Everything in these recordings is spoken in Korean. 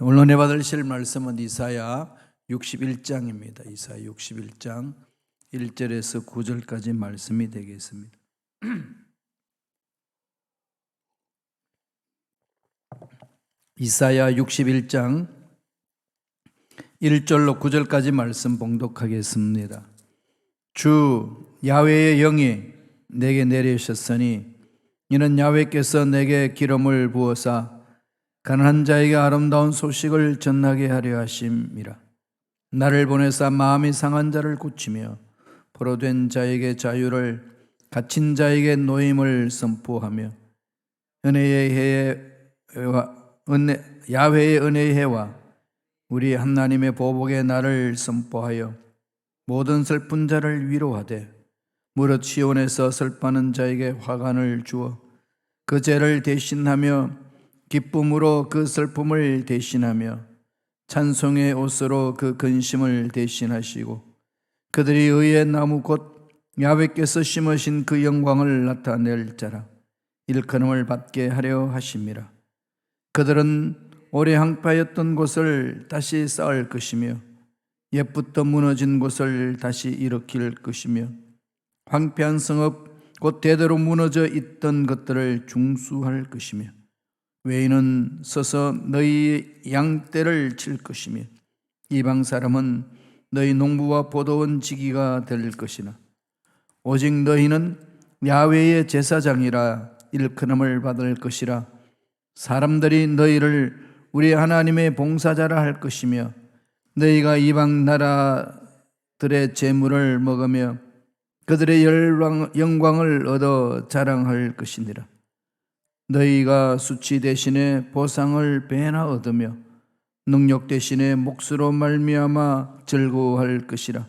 오늘 은혜 받으실 말씀은 이사야 61장입니다. 이사야 61장 1절에서 9절까지 말씀이 되겠습니다. 이사야 61장 1절로 9절까지 말씀 봉독하겠습니다. 주 야훼의 영이 내게 내리셨으니 이는 야훼께서 내게 기름을 부어사 가난한 자에게 아름다운 소식을 전하게 하려 하심이라. 나를 보내사 마음이 상한 자를 고치며 포로된 자에게 자유를, 갇힌 자에게 노임을 선포하며 야훼의 은혜의 해와 우리 하나님의 보복의 날을 선포하여 모든 슬픈 자를 위로하되 무릇 시온에서 슬퍼하는 자에게 화관을 주어 그 죄를 대신하며 기쁨으로 그 슬픔을 대신하며 찬송의 옷으로 그 근심을 대신하시고 그들이 의의 나무 곧 야훼께서 심으신 그 영광을 나타낼 자라 일컬음을 받게 하려 하심이라. 그들은 오래 항파했던 곳을 다시 쌓을 것이며 옛부터 무너진 곳을 다시 일으킬 것이며 황폐한 성읍 곧 대대로 무너져 있던 것들을 중수할 것이며 외인은 서서 너희 양떼를 칠 것이며 이방 사람은 너희 농부와 포도원 지기가 될 것이나 오직 너희는 야훼의 제사장이라 일컬음을 받을 것이라. 사람들이 너희를 우리 하나님의 봉사자라 할 것이며 너희가 이방 나라들의 재물을 먹으며 그들의 영광을 얻어 자랑할 것이니라. 너희가 수치 대신에 보상을 배나 얻으며 능력 대신에 몫으로 말미암아 즐거워할 것이라.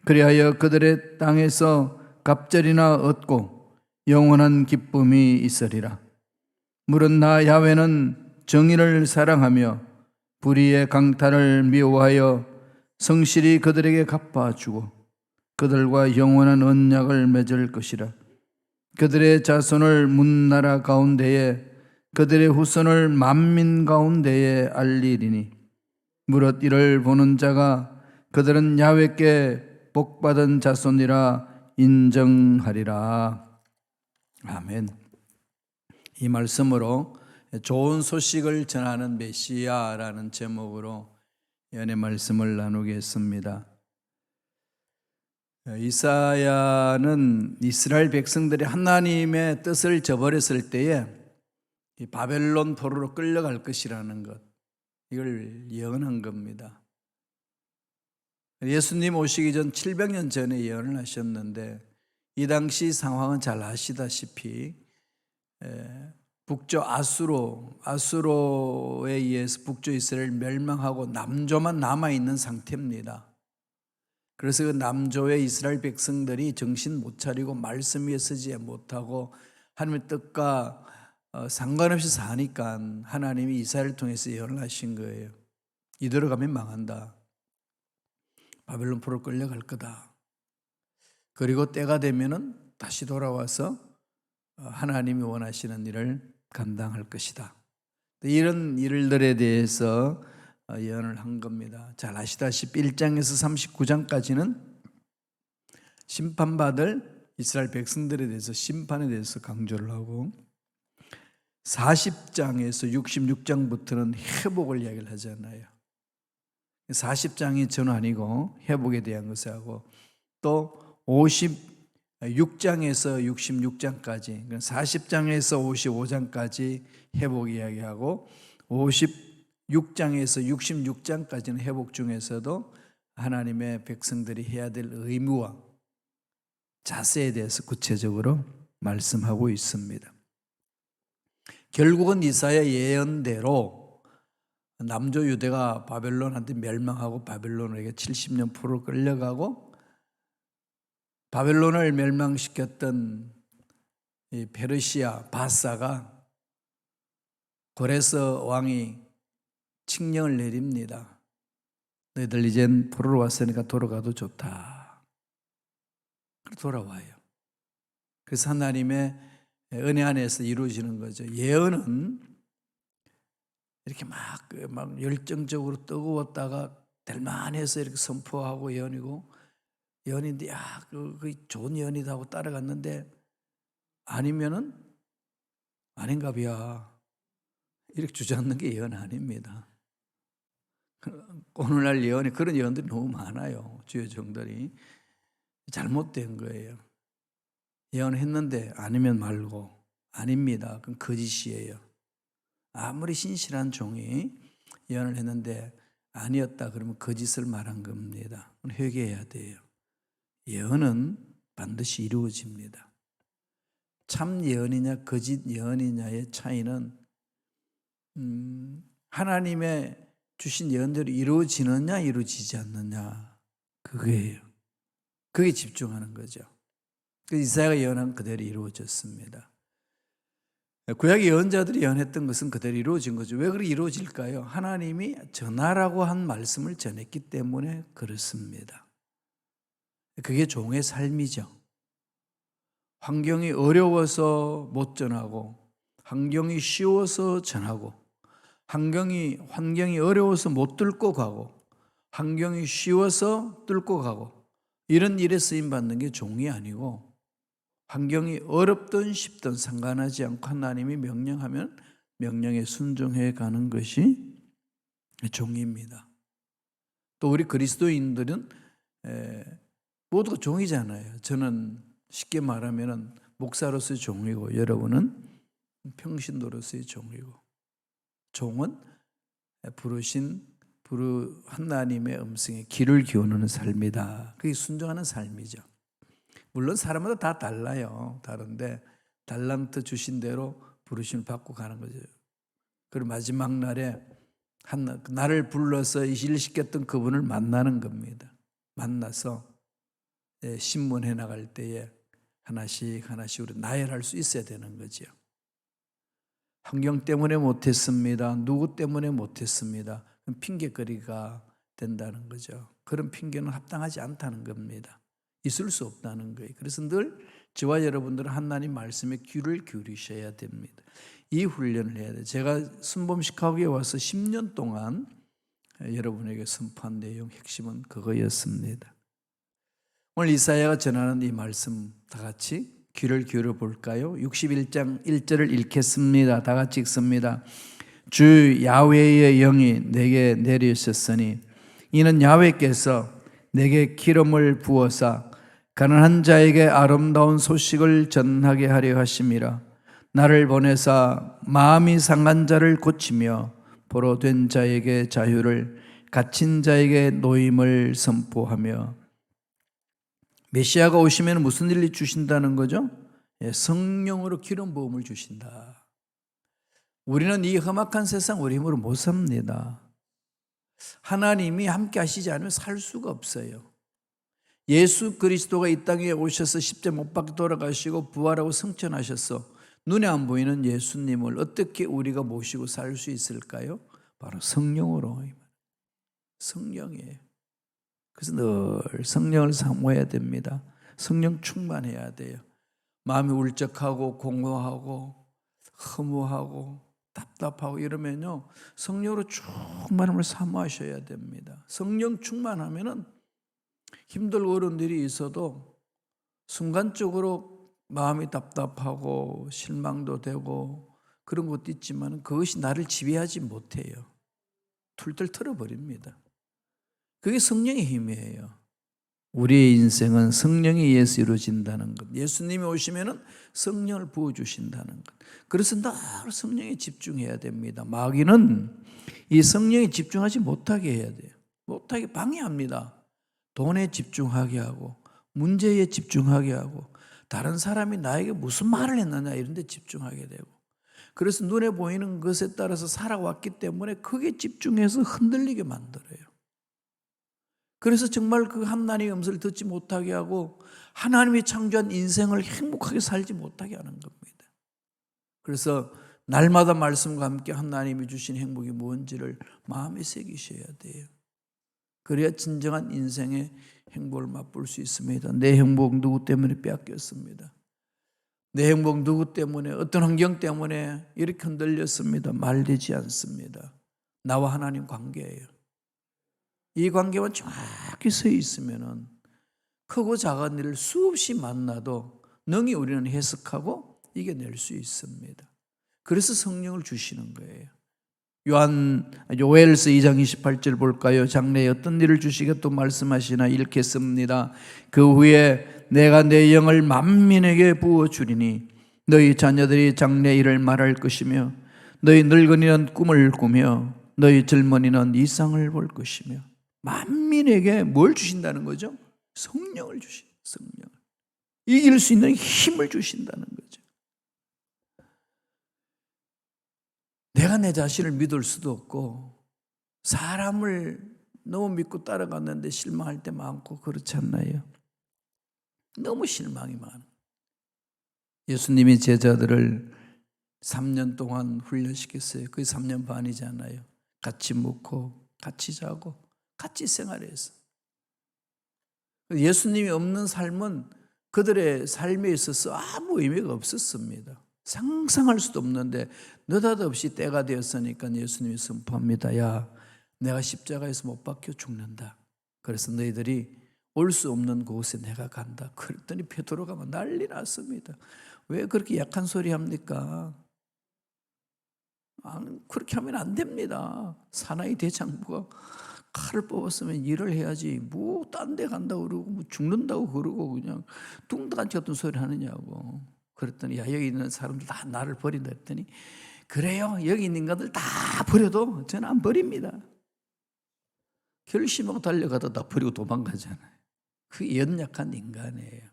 그리하여 그들의 땅에서 갑절이나 얻고 영원한 기쁨이 있으리라. 무릇 나 야훼는 정의를 사랑하며 불의의 강탈을 미워하여 성실히 그들에게 갚아주고 그들과 영원한 언약을 맺을 것이라. 그들의 자손을 문나라 가운데에 그들의 후손을 만민 가운데에 알리리니 무릇 이를 보는 자가 그들은 야훼께 복받은 자손이라 인정하리라. 아멘. 이 말씀으로 좋은 소식을 전하는 메시아라는 제목으로 연의 말씀을 나누겠습니다. 이사야는 이스라엘 백성들이 하나님의 뜻을 저버렸을 때에 바벨론 포로로 끌려갈 것이라는 것, 이걸 예언한 겁니다. 예수님 오시기 전 700년 전에 예언을 하셨는데 이 당시 상황은 잘 아시다시피 북조 아수로에 의해서 북조 이스라엘 멸망하고 남조만 남아있는 상태입니다. 그래서 그 남조의 이스라엘 백성들이 정신 못 차리고 말씀 위에 서지 못하고 하나님의 뜻과 상관없이 사니까 하나님이 이사야를 통해서 예언을 하신 거예요. 이대로 가면 망한다. 바벨론 포로 끌려갈 거다. 그리고 때가 되면은 다시 돌아와서 하나님이 원하시는 일을 감당할 것이다. 이런 일들에 대해서 예언을 한 겁니다. 잘 아시다시피 1장에서 39장까지는 심판받을 이스라엘 백성들에 대해서 심판에 대해서 강조를 하고 40장에서 66장부터는 회복을 이야기를 하잖아요. 40장이 전환이고 회복에 대한 것을 하고 또 56장에서 66장까지 40장에서 55장까지 회복 이야기하고 56장에서 66장까지는 회복 중에서도 하나님의 백성들이 해야 될 의무와 자세에 대해서 구체적으로 말씀하고 있습니다. 결국은 이사야 예언대로 남조 유대가 바벨론한테 멸망하고 바벨론에게 70년 포로 끌려가고 바벨론을 멸망시켰던 이 페르시아 바사가 고레스 왕이 칙령을 내립니다. 너희들 이젠 포로로 왔으니까 돌아가도 좋다. 돌아와요. 그래서 하나님의 은혜 안에서 이루어지는 거죠. 예언은 이렇게 막 열정적으로 뜨거웠다가 될만해서 이렇게 선포하고 예언이고, 예언인데 그 좋은 예언이다 하고 따라갔는데 아니면은 아닌가 봐야 이렇게 주저앉는 게 예언 아닙니다. 오늘날 예언이 그런 예언들이 너무 많아요. 주요 종들이 잘못된 거예요. 예언했는데 아니면 말고, 아닙니다. 그건 거짓이에요. 아무리 신실한 종이 예언을 했는데 아니었다 그러면 거짓을 말한 겁니다. 회개해야 돼요. 예언은 반드시 이루어집니다. 참 예언이냐 거짓 예언이냐의 차이는 하나님의 주신 예언대로 이루어지느냐 이루어지지 않느냐, 그거예요. 그게 집중하는 거죠. 이사야가 예언한 그대로 이루어졌습니다. 구약 예언자들이 예언했던 것은 그대로 이루어진 거죠. 왜 그렇게 이루어질까요? 하나님이 전하라고 한 말씀을 전했기 때문에 그렇습니다. 그게 종의 삶이죠. 환경이 어려워서 못 전하고, 환경이 쉬워서 전하고, 환경이 어려워서 못 뚫고 가고, 환경이 쉬워서 뚫고 가고, 이런 일에 쓰임 받는 게 종이 아니고, 환경이 어렵든 쉽든 상관하지 않고 하나님이 명령하면 명령에 순종해 가는 것이 종입니다. 또 우리 그리스도인들은 모두가 종이잖아요. 저는 쉽게 말하면 목사로서의 종이고, 여러분은 평신도로서의 종이고, 종은 부르신 하나님의 음성에 귀를 기울이는 삶이다. 그게 순종하는 삶이죠. 물론 사람마다 다 달라요. 다른데 달란트 주신 대로 부르심을 받고 가는 거죠. 그리고 마지막 날에 나를 불러서 일 시켰던 그분을 만나는 겁니다. 만나서 신문해 나갈 때에 하나씩 우리 나열할 수 있어야 되는 거죠. 환경 때문에 못했습니다. 누구 때문에 못했습니다. 그럼 핑계거리가 된다는 거죠. 그런 핑계는 합당하지 않다는 겁니다. 있을 수 없다는 거예요. 그래서 늘 저와 여러분들은 하나님 말씀에 귀를 기울이셔야 됩니다. 이 훈련을 해야 돼요. 제가 순범 시카고에 와서 10년 동안 여러분에게 선포한 내용 핵심은 그거였습니다. 오늘 이사야가 전하는 이 말씀 다 같이 귀를 기울여 볼까요? 61장 1절을 읽겠습니다. 다 같이 읽습니다. 주 야훼의 영이 내게 내리셨으니 이는 야훼께서 내게 기름을 부어사 가난한 자에게 아름다운 소식을 전하게 하려 하심이라. 나를 보내사 마음이 상한 자를 고치며 포로된 자에게 자유를, 갇힌 자에게 노임을 선포하며. 메시아가 오시면 무슨 일을 주신다는 거죠? 성령으로 기름 부음을 주신다. 우리는 이 험악한 세상 우리 힘으로 못 삽니다. 하나님이 함께 하시지 않으면 살 수가 없어요. 예수 그리스도가 이 땅에 오셔서 십자가 못 박혀 돌아가시고 부활하고 승천하셔서 눈에 안 보이는 예수님을 어떻게 우리가 모시고 살 수 있을까요? 바로 성령으로. 성령이에요. 그래서 늘 성령을 사모해야 됩니다. 성령 충만해야 돼요. 마음이 울적하고 공허하고 허무하고 답답하고 이러면요, 성령으로 충만함을 사모하셔야 됩니다. 성령 충만하면은 힘들고 어려운 일이 있어도 순간적으로 마음이 답답하고 실망도 되고 그런 것도 있지만 그것이 나를 지배하지 못해요. 툴툴 털어버립니다. 그게 성령의 힘이에요. 우리의 인생은 성령에 의해서 이루어진다는 것. 예수님이 오시면은 성령을 부어주신다는 것. 그래서 늘 성령에 집중해야 됩니다. 마귀는 이 성령에 집중하지 못하게 해야 돼요. 못하게 방해합니다. 돈에 집중하게 하고, 문제에 집중하게 하고, 다른 사람이 나에게 무슨 말을 했느냐 이런 데 집중하게 되고, 그래서 눈에 보이는 것에 따라서 살아왔기 때문에 크게 집중해서 흔들리게 만들어요. 그래서 정말 그 하나님의 음성을 듣지 못하게 하고 하나님이 창조한 인생을 행복하게 살지 못하게 하는 겁니다. 그래서 날마다 말씀과 함께 하나님이 주신 행복이 뭔지를 마음에 새기셔야 돼요. 그래야 진정한 인생의 행복을 맛볼 수 있습니다. 내 행복 누구 때문에 빼앗겼습니다. 내 행복 누구 때문에, 어떤 환경 때문에 이렇게 흔들렸습니다. 말되지 않습니다. 나와 하나님 관계예요. 이 관계만 정확히 서 있으면은 크고 작은 일을 수없이 만나도 능히 우리는 해석하고 이겨낼 수 있습니다. 그래서 성령을 주시는 거예요. 요엘서 2장 28절 볼까요? 장래에 어떤 일을 주시겠다고 말씀하시나 읽겠습니다. 그 후에 내가 내 영을 만민에게 부어주리니 너희 자녀들이 장래 일을 말할 것이며 너희 늙은이는 꿈을 꾸며 너희 젊은이는 이상을 볼 것이며. 만민에게 뭘 주신다는 거죠? 성령을 주신다. 성령을. 이길 수 있는 힘을 주신다는 거죠. 내가 내 자신을 믿을 수도 없고 사람을 너무 믿고 따라갔는데 실망할 때 많고 그렇지 않나요? 너무 실망이 많아. 예수님이 제자들을 3년 동안 훈련시켰어요. 그게 3년 반이잖아요. 같이 묵고 같이 자고 같이 생활해서. 예수님이 없는 삶은 그들의 삶에 있어서 아무 의미가 없었습니다. 상상할 수도 없는데 느닷없이 때가 되었으니까 예수님이 선포합니다. 야, 내가 십자가에서 못 박혀 죽는다. 그래서 너희들이 올 수 없는 곳에 내가 간다. 그랬더니 베드로가 막 난리 났습니다. 왜 그렇게 약한 소리 합니까? 그렇게 하면 안 됩니다. 사나이 대장부가 칼을 뽑았으면 일을 해야지 뭐 딴 데 간다고 그러고 뭐 죽는다고 그러고 그냥 뚱딴지 같은 소리 하느냐고. 그랬더니 야, 여기 있는 사람들 다 나를 버린다 했더니 그래요, 여기 있는 것들 다 버려도 저는 안 버립니다. 결심하고 달려가다 다 버리고 도망가잖아요. 그 연약한 인간이에요.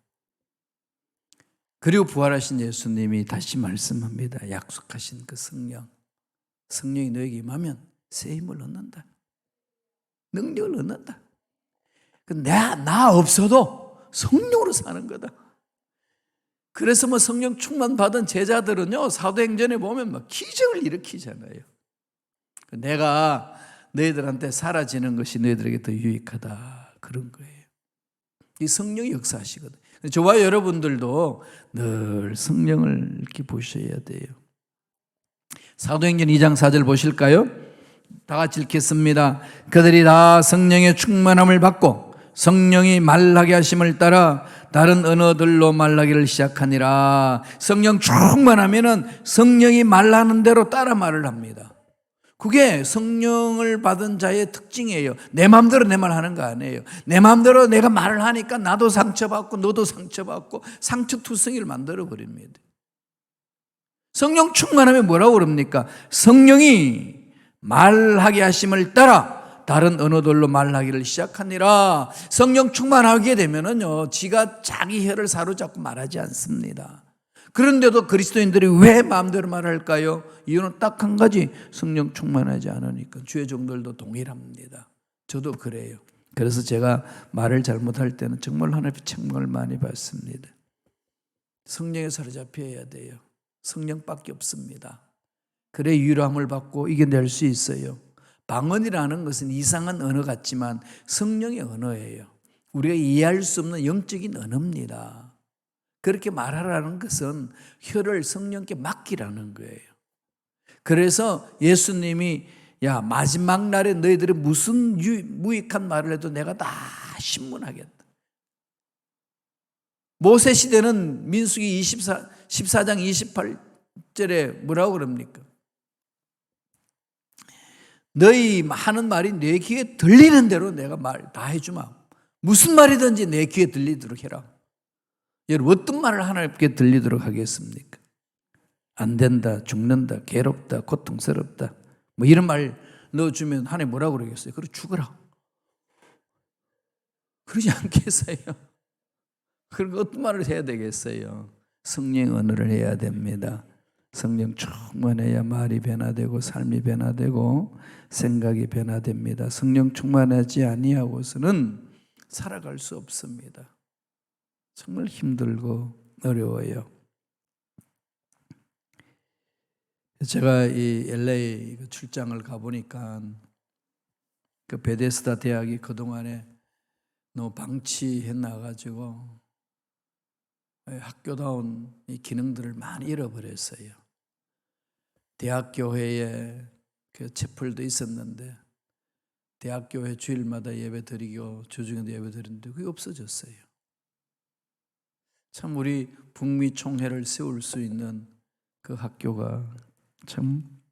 그리고 부활하신 예수님이 다시 말씀합니다. 약속하신 그 성령, 성령이 너에게 임하면 새 힘을 얻는다. 능력을 얻는다. 나 없어도 성령으로 사는 거다. 그래서 뭐 성령 충만 받은 제자들은요, 사도행전에 보면 막 기적을 일으키잖아요. 내가 너희들한테 사라지는 것이 너희들에게 더 유익하다. 그런 거예요. 이 성령이 역사하시거든. 저와 여러분들도 늘 성령을 이렇게 보셔야 돼요. 사도행전 2장 4절 보실까요? 다 같이 읽겠습니다. 그들이 다 성령의 충만함을 받고 성령이 말하게 하심을 따라 다른 언어들로 말하기를 시작하니라. 성령 충만하면은 성령이 말하는 대로 따라 말을 합니다. 그게 성령을 받은 자의 특징이에요. 내 마음대로 내 말 하는 거 아니에요. 내 마음대로 내가 말을 하니까 나도 상처받고 너도 상처받고 상처투성이를 만들어 버립니다. 성령 충만하면 뭐라고 그럽니까? 성령이 말하게 하심을 따라 다른 언어들로 말하기를 시작하니라. 성령 충만하게 되면은요, 지가 자기 혀를 사로잡고 말하지 않습니다. 그런데도 그리스도인들이 왜 마음대로 말할까요? 이유는 딱 한 가지, 성령 충만하지 않으니까. 주의 종들도 동일합니다. 저도 그래요. 그래서 제가 말을 잘못할 때는 정말 하나님의 책망을 많이 받습니다. 성령에 사로잡혀야 돼요. 성령밖에 없습니다. 그래 유람을 받고 이겨낼 수 있어요. 방언이라는 것은 이상한 언어 같지만 성령의 언어예요. 우리가 이해할 수 없는 영적인 언어입니다. 그렇게 말하라는 것은 혀를 성령께 맡기라는 거예요. 그래서 예수님이 야, 마지막 날에 너희들이 무슨 무익한 말을 해도 내가 다 신문하겠다. 모세 시대는 민수기 14장 28절에 뭐라고 그럽니까? 너희 하는 말이 내 귀에 들리는 대로 내가 말 다 해주마. 무슨 말이든지 내 귀에 들리도록 해라. 여러분, 어떤 말을 하나님께 들리도록 하겠습니까? 안 된다, 죽는다, 괴롭다, 고통스럽다, 뭐 이런 말 넣어주면 하나님 뭐라고 그러겠어요? 그래 죽어라. 그러지 않겠어요? 그럼 어떤 말을 해야 되겠어요? 성령 언어를 해야 됩니다. 성령 충만해야 말이 변화되고 삶이 변화되고 생각이 변화됩니다. 성령 충만하지 아니하고서는 살아갈 수 없습니다. 정말 힘들고 어려워요. 제가 이 LA 출장을 가보니까 그 베데스다 대학이 그동안에 너무 방치해 나가지고 학교다운 이 기능들을 많이 잃어버렸어요. 대학교회에 그 채플도 있었는데 대학교에 주일마다 예배 드리고 주중에도 예배 드리는데 그게 없어졌어요. 참 우리 북미 총회를 세울 수 있는 그 학교가 참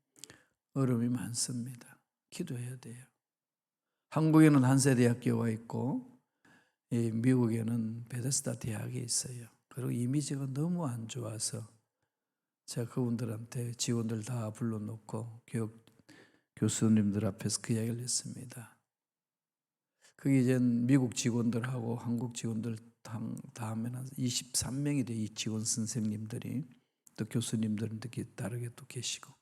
어려움이 많습니다. 기도해야 돼요. 한국에는 한세대학교가 있고 미국에는 베데스다 대학이 있어요. 그리고 이미지가 너무 안 좋아서 제가 그분들한테 직원들 다 불러놓고 교육 교수님들 앞에서 그 이야기를 했습니다. 그게 이제 미국 직원들하고 한국 직원들 다음에는 23명이 돼, 이 직원 선생님들이. 또 교수님들은 다르게 또 계시고.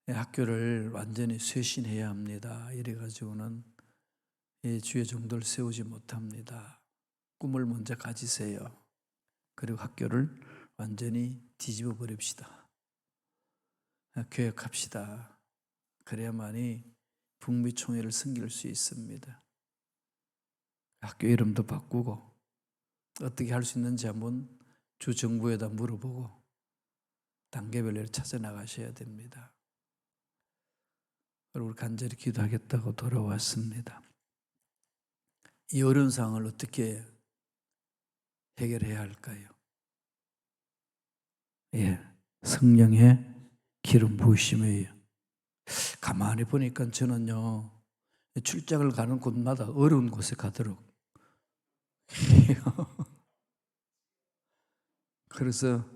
학교를 완전히 쇄신해야 합니다. 이래가지고는 주의 정도를 세우지 못합니다. 꿈을 먼저 가지세요. 그리고 학교를 완전히 뒤집어 버립시다. 교역합시다. 그래야만이 북미 총회를 섬길 수 있습니다. 학교 이름도 바꾸고 어떻게 할 수 있는지 한번 주 정부에다 물어보고 단계별로 찾아 나가셔야 됩니다. 그리고 간절히 기도하겠다고 돌아왔습니다. 이 어려운 상황을 어떻게 해결해야 할까요? 성령의 기름 부으심이에요. 가만히 보니까 저는요, 출장을 가는 곳마다 어려운 곳에 가도록 그래서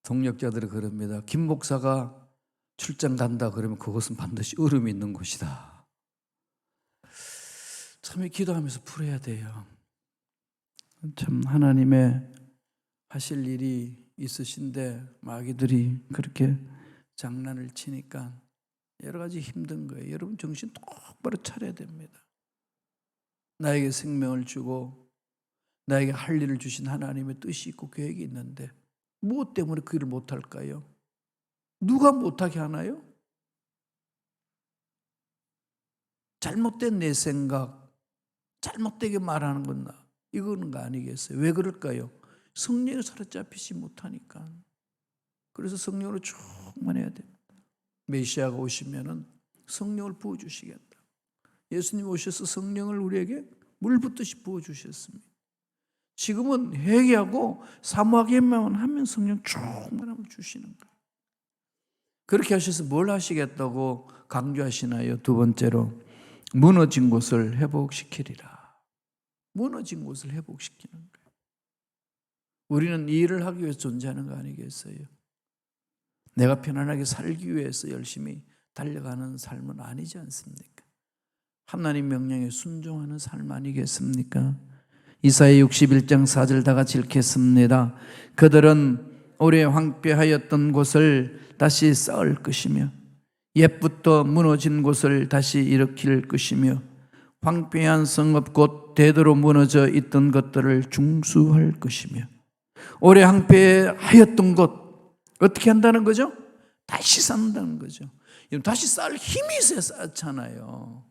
동력자들이 그럽니다. 김 목사가 출장 간다 그러면 그것은 반드시 어려움이 있는 곳이다. 참 기도하면서 풀어야 돼요. 참 하나님의 하실 일이 있으신데 마귀들이 그렇게 장난을 치니까 여러 가지 힘든 거예요. 여러분 정신 똑바로 차려야 됩니다. 나에게 생명을 주고 나에게 할 일을 주신 하나님의 뜻이 있고 계획이 있는데 무엇 때문에 그 일을 못할까요? 누가 못하게 하나요? 잘못된 내 생각, 잘못되게 말하는 건 이거는 거 아니겠어요? 왜 그럴까요? 성령에 사로잡히지 못하니까. 그래서 성령으로 충만해야 됩니다. 메시아가 오시면은 성령을 부어주시겠다. 예수님 오셔서 성령을 우리에게 물 붓듯이 부어주셨습니다. 지금은 회개하고 사모하기만 하면 성령 충만함을 주시는 거예요. 그렇게 하셔서 뭘 하시겠다고 강조하시나요? 두 번째로 무너진 곳을 회복시키리라. 무너진 곳을 회복시키는 거예요. 우리는 이 일을 하기 위해서 존재하는 거 아니겠어요? 내가 편안하게 살기 위해서 열심히 달려가는 삶은 아니지 않습니까? 하나님 명령에 순종하는 삶 아니겠습니까? 이사야 61장 4절 다 같이 읽겠습니다. 그들은 오래 황폐하였던 곳을 다시 쌓을 것이며 옛부터 무너진 곳을 다시 일으킬 것이며 황폐한 성읍 곧 대대로 무너져 있던 것들을 중수할 것이며. 오래 황폐하였던 곳 어떻게 한다는 거죠? 다시 쌓는다는 거죠. 다시 쌓을 힘이 있어야 쌓잖아요.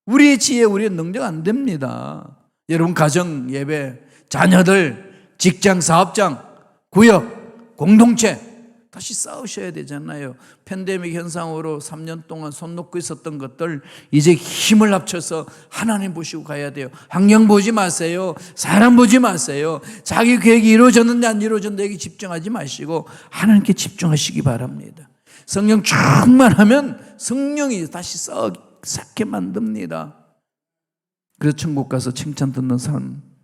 우리의 지혜, 우리의 능력 안 됩니다. 여러분 가정, 예배, 자녀들, 직장, 사업장, 구역, 공동체 다시 싸우셔야 되잖아요. 팬데믹 현상으로 3년 동안 손 놓고 있었던 것들 이제 힘을 합쳐서 하나님 보시고 가야 돼요. 환경 보지 마세요. 사람 보지 마세요. 자기 계획이 이루어졌는지 안 이루어졌는지 집중하지 마시고 하나님께 집중하시기 바랍니다. 성령 충만하면 성령이 다시 쌓게 만듭니다. 그래서 천국 가서 칭찬 듣는 삶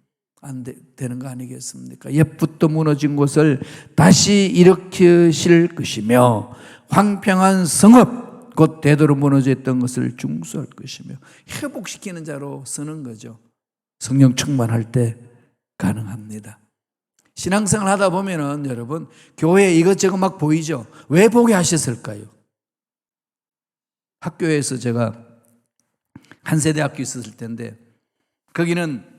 안 되는 거 아니겠습니까? 옛부터 무너진 곳을 다시 일으키실 것이며 황평한 성읍 곧 대대로 무너져 있던 것을 중수할 것이며. 회복시키는 자로 쓰는 거죠. 성령 충만할 때 가능합니다. 신앙생활 하다 보면은 여러분 교회에 이것저것 막 보이죠. 왜 보게 하셨을까요? 학교에서 제가 한세대학교 있었을 때인데 거기는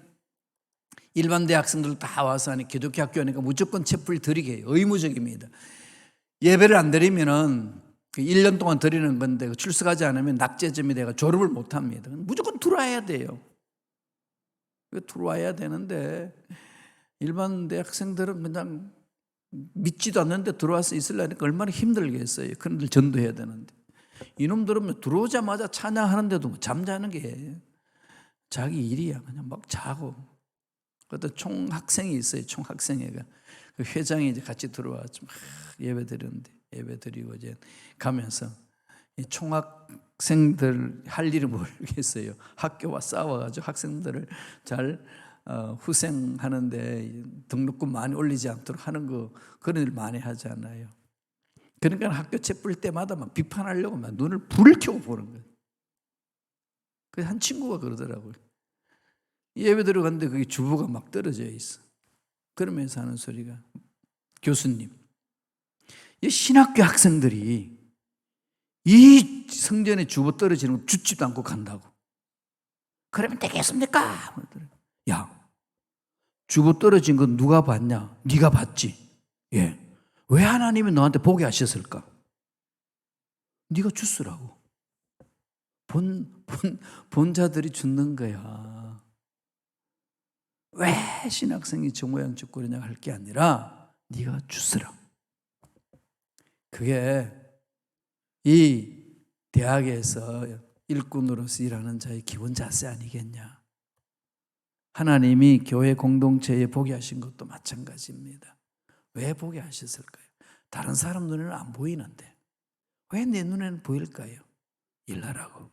일반 대학생들 다 와서 하니 기독교 학교 하니까 무조건 채플 드리게 해요. 의무적입니다. 예배를 안 드리면은 1년 동안 드리는 건데 출석하지 않으면 낙제점이 돼가 졸업을 못 합니다. 무조건 들어와야 돼요. 들어와야 되는데 일반 대학생들은 그냥 믿지도 않는데 들어와서 있으려니까 얼마나 힘들겠어요. 그런데 전도해야 되는데. 이놈들은 들어오자마자 찬양하는데도 뭐 잠자는 게 자기 일이야. 그냥 막 자고. 그것도 총학생이 있어요. 총학생회가. 그 회장이 이제 같이 들어와서 막 예배 드리는데, 예배 드리고 이제 가면서 이 총학생들 할 일은 모르겠어요. 학교와 싸워가지고 학생들을 잘 후생하는데 등록금 많이 올리지 않도록 하는 거, 그런 일 많이 하잖아요. 그러니까 학교 채플 때마다 막 비판하려고 막 눈을 불을 켜고 보는 거예요. 그래서 한 친구가 그러더라고요. 예배 들어갔는데 그게 주부가 막 떨어져 있어. 그러면서 하는 소리가, 교수님, 이 신학교 학생들이 이 성전에 주부 떨어지는 거 죽지도 않고 간다고. 그러면 되겠습니까? 야, 주부 떨어진 건 누가 봤냐? 네가 봤지. 예. 왜 하나님이 너한테 보게 하셨을까? 네가 주스라고. 본자들이 죽는 거야. 왜 신학생이 저 모양 저 꼴이냐 할 게 아니라 네가 주스라. 그게 이 대학에서 일꾼으로서 일하는 자의 기본 자세 아니겠냐. 하나님이 교회 공동체에 보게 하신 것도 마찬가지입니다. 왜 보게 하셨을까요? 다른 사람 눈에는 안 보이는데 왜 내 눈에는 보일까요? 일하라고.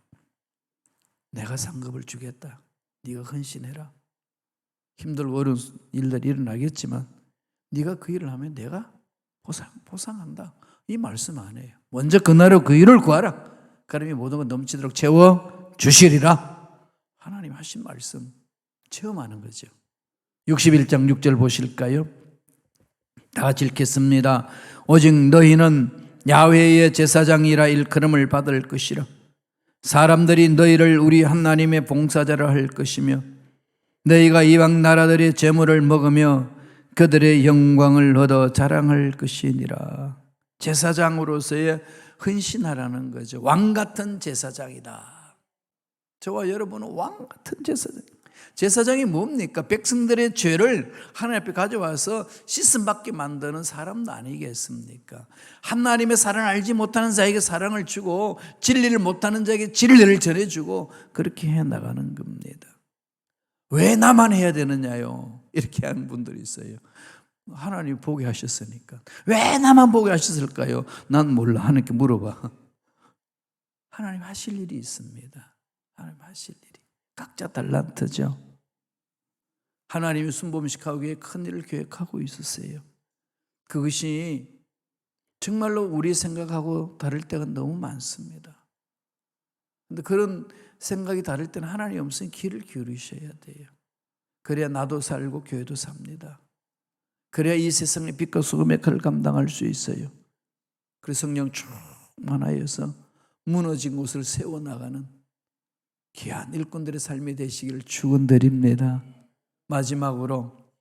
내가 상급을 주겠다. 네가 헌신해라. 힘들고 어려운 일들이 일어나겠지만 네가 그 일을 하면 내가 보상한다. 이 말씀 안 해요. 먼저 그 나라 그 일을 구하라. 그러면 모든 것 넘치도록 채워 주시리라. 하나님 하신 말씀 체험하는 거죠. 61장 6절 보실까요? 다 같이 읽겠습니다. 오직 너희는 야훼의 제사장이라 일컬음을 받을 것이라. 사람들이 너희를 우리 하나님의 봉사자라 할 것이며 너희가 이방 나라들의 재물을 먹으며 그들의 영광을 얻어 자랑할 것이니라. 제사장으로서의 헌신하라는 거죠. 왕 같은 제사장이다. 저와 여러분은 왕 같은 제사장. 제사장이 뭡니까? 백성들의 죄를 하나님 앞에 가져와서 씻음받게 만드는 사람도 아니겠습니까? 하나님의 사랑을 알지 못하는 자에게 사랑을 주고 진리를 못하는 자에게 진리를 전해주고 그렇게 해나가는 겁니다. 왜 나만 해야 되느냐요? 이렇게 하는 분들이 있어요. 하나님 보게 하셨으니까. 왜 나만 보게 하셨을까요? 난 몰라. 하나님께 물어봐. 하나님 하실 일이 있습니다. 하나님 하실 일이. 각자 달란트죠. 하나님이 순범식하고 큰 일을 계획하고 있었어요. 그것이 정말로 우리 생각하고 다를 때가 너무 많습니다. 그런데 그런 생각이 다를 때는 하나님 없으니 귀를 기울이셔야 돼요. 그래야 나도 살고 교회도 삽니다. 그래야 이 세상의 빛과 소금의 역할을 감당할 수 있어요. 그래서 성령 충만하여서 무너진 곳을 세워나가는 귀한 일꾼들의 삶이 되시기를 축원드립니다. 마지막으로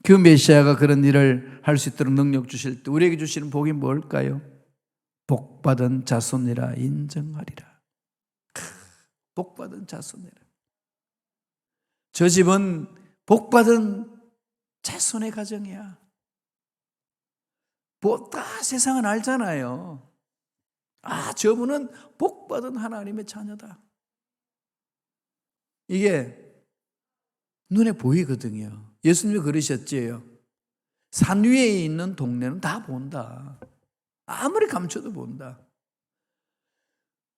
그 메시아가 그런 일을 할 수 있도록 능력 주실 때 우리에게 주시는 복이 뭘까요? 복받은 자손이라 인정하리라. 복받은 자손이라. 저 집은 복받은 자손의 가정이야. 다 세상은 알잖아요. 저분은 복받은 하나님의 자녀다. 이게 눈에 보이거든요. 예수님이 그러셨지요. 산 위에 있는 동네는 다 본다. 아무리 감춰도 본다.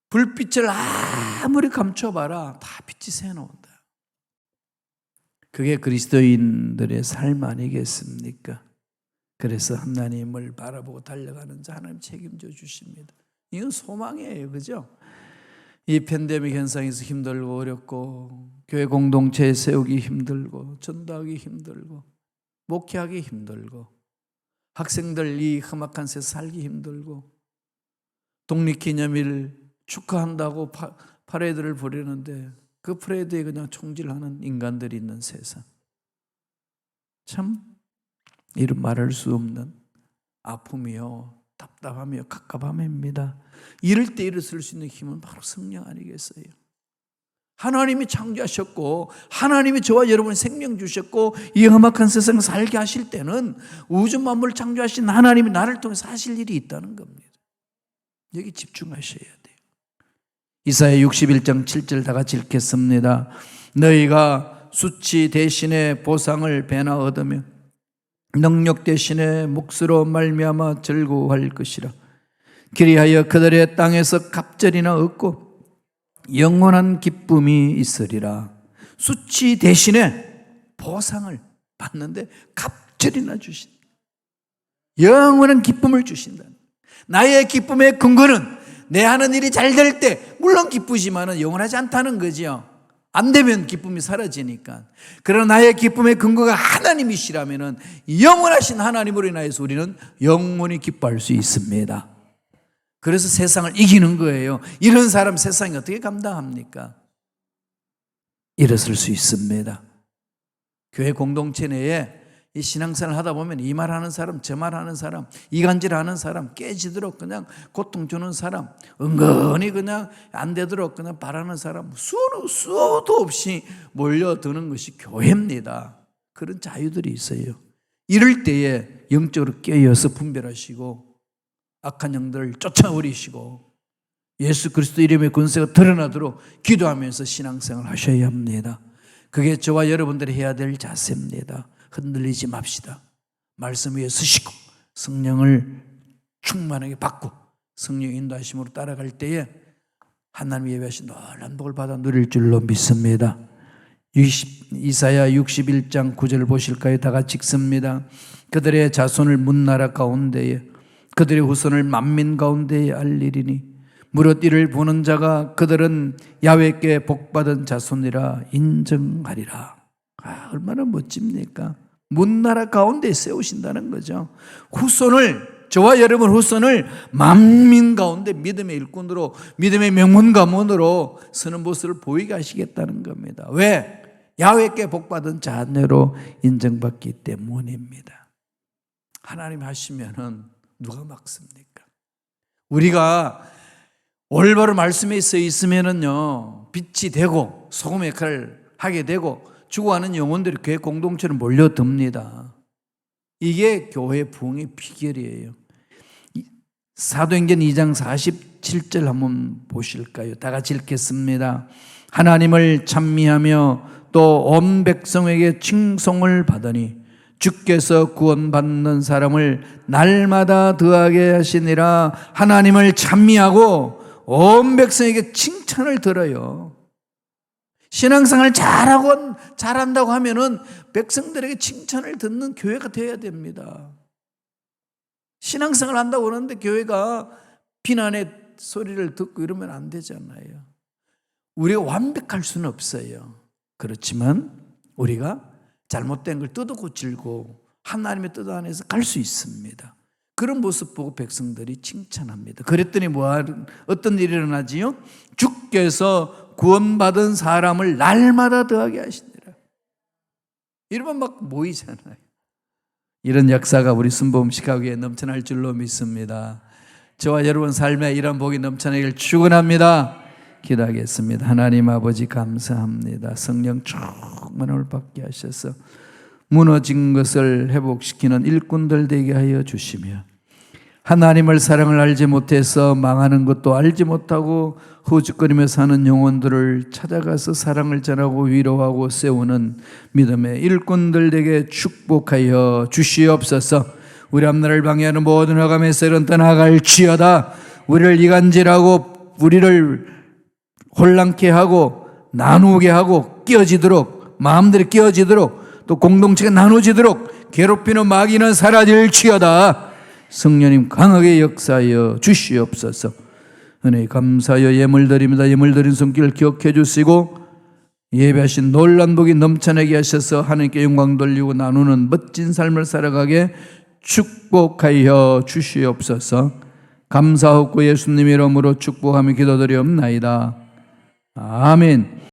불빛을 아무리 감춰봐라. 다 빛이 새나온다. 그게 그리스도인들의 삶 아니겠습니까? 그래서 하나님을 바라보고 달려가는 자 하나님 책임져 주십니다. 이건 소망이에요. 그죠? 이 팬데믹 현상에서 힘들고 어렵고 교회 공동체 세우기 힘들고 전도하기 힘들고 목회하기 힘들고 학생들 이 험악한 세상 살기 힘들고 독립기념일 축하한다고 파레이드를 벌이는데 그 파레이드에 그냥 총질하는 인간들이 있는 세상. 참 이런 말할 수 없는 아픔이요 답답하며 갑갑함입니다. 이럴 때 일어설 수 있는 힘은 바로 성령 아니겠어요? 하나님이 창조하셨고 하나님이 저와 여러분 생명 주셨고 이 험악한 세상을 살게 하실 때는 우주 만물을 창조하신 하나님이 나를 통해서 하실 일이 있다는 겁니다. 여기 집중하셔야 돼요. 이사야 61장 7절 다 같이 읽겠습니다. 너희가 수치 대신에 보상을 배나 얻으며 능력 대신에 몫으로 말미암아 즐거워할 것이라. 그리하여 그들의 땅에서 갑절이나 얻고 영원한 기쁨이 있으리라. 수치 대신에 보상을 받는데 갑절이나 주신다. 영원한 기쁨을 주신다. 나의 기쁨의 근거는 내 하는 일이 잘 될 때 물론 기쁘지만 영원하지 않다는 거지요. 안 되면 기쁨이 사라지니까. 그러나 나의 기쁨의 근거가 하나님이시라면 영원하신 하나님으로 인하여서 우리는 영원히 기뻐할 수 있습니다. 그래서 세상을 이기는 거예요. 이런 사람 세상이 어떻게 감당합니까? 일어설 수 있습니다. 교회 공동체 내에 이 신앙생활 하다 보면 이 말하는 사람, 저 말하는 사람, 이간질하는 사람, 깨지도록 그냥 고통 주는 사람, 은근히 그냥 안 되도록 그냥 바라는 사람, 수도 없이 몰려드는 것이 교회입니다. 그런 자유들이 있어요. 이럴 때에 영적으로 깨어서 분별하시고 악한 영들을 쫓아버리시고 예수 그리스도 이름의 권세가 드러나도록 기도하면서 신앙생활 하셔야 합니다. 그게 저와 여러분들이 해야 될 자세입니다. 흔들리지 맙시다. 말씀 위에 서시고 성령을 충만하게 받고 성령 인도하심으로 따라갈 때에 하나님 예배하신 놀라운 복을 받아 누릴 줄로 믿습니다. 이사야 61장 9절 보실까요? 다 같이 읽습니다. 그들의 자손을 문나라 가운데에 그들의 후손을 만민 가운데에 알리리니 무릇 이를 보는 자가 그들은 야훼께 복받은 자손이라 인정하리라. 얼마나 멋집니까? 문나라 가운데 세우신다는 거죠. 후손을, 저와 여러분 후손을 만민 가운데 믿음의 일꾼으로, 믿음의 명문 가문으로 서는 모습을 보이게 하시겠다는 겁니다. 왜? 야훼께 복받은 자녀로 인정받기 때문입니다. 하나님 하시면은 누가 막습니까? 우리가 올바로 말씀에 서 있으면은요, 빛이 되고 소금의 역할을 하게 되고 죽어가는 영혼들이 교회 공동체로 몰려듭니다. 이게 교회 부흥의 비결이에요. 사도행전 2장 47절 한번 보실까요? 다 같이 읽겠습니다. 하나님을 찬미하며 또 온 백성에게 칭송을 받으니 주께서 구원받는 사람을 날마다 더하게 하시니라. 하나님을 찬미하고 온 백성에게 칭찬을 들어요. 신앙생활 잘한다고 하면은 백성들에게 칭찬을 듣는 교회가 되어야 됩니다. 신앙생활 한다고 그러는데 교회가 비난의 소리를 듣고 이러면 안 되잖아요. 우리가 완벽할 수는 없어요. 그렇지만 우리가 잘못된 걸 뜯어 고치고 하나님의 뜻 안에서 갈 수 있습니다. 그런 모습 보고 백성들이 칭찬합니다. 그랬더니 어떤 일이 일어나지요? 주께서 구원받은 사람을 날마다 더하게 하시니라. 이러면 막 모이잖아요. 이런 역사가 우리 순복음 시카고에 넘쳐날 줄로 믿습니다. 저와 여러분 삶에 이런 복이 넘쳐나길 축원합니다. 기도하겠습니다. 하나님 아버지 감사합니다. 성령 충만을 받게 하셔서 무너진 것을 회복시키는 일꾼들 되게 하여 주시며 하나님을 사랑을 알지 못해서 망하는 것도 알지 못하고 허죽거리며 사는 영혼들을 찾아가서 사랑을 전하고 위로하고 세우는 믿음의 일꾼들 되게 축복하여 주시옵소서. 우리 앞날을 방해하는 모든 화감의 셀은 떠나갈지어다. 우리를 이간질하고 우리를 혼란케 하고 나누게 하고 끼어지도록 마음들이 끼어지도록 또 공동체가 나눠지도록 괴롭히는 마귀는 사라질지어다. 성령님 강하게 역사하여 주시옵소서. 은혜 감사하여 예물 드립니다. 예물 드린 손길 기억해 주시고 예배하신 놀란 복이 넘쳐나게 하셔서 하나님께 영광 돌리고 나누는 멋진 삶을 살아가게 축복하여 주시옵소서. 감사하고 예수님 이름으로 축복하며 기도드리옵나이다. 아멘.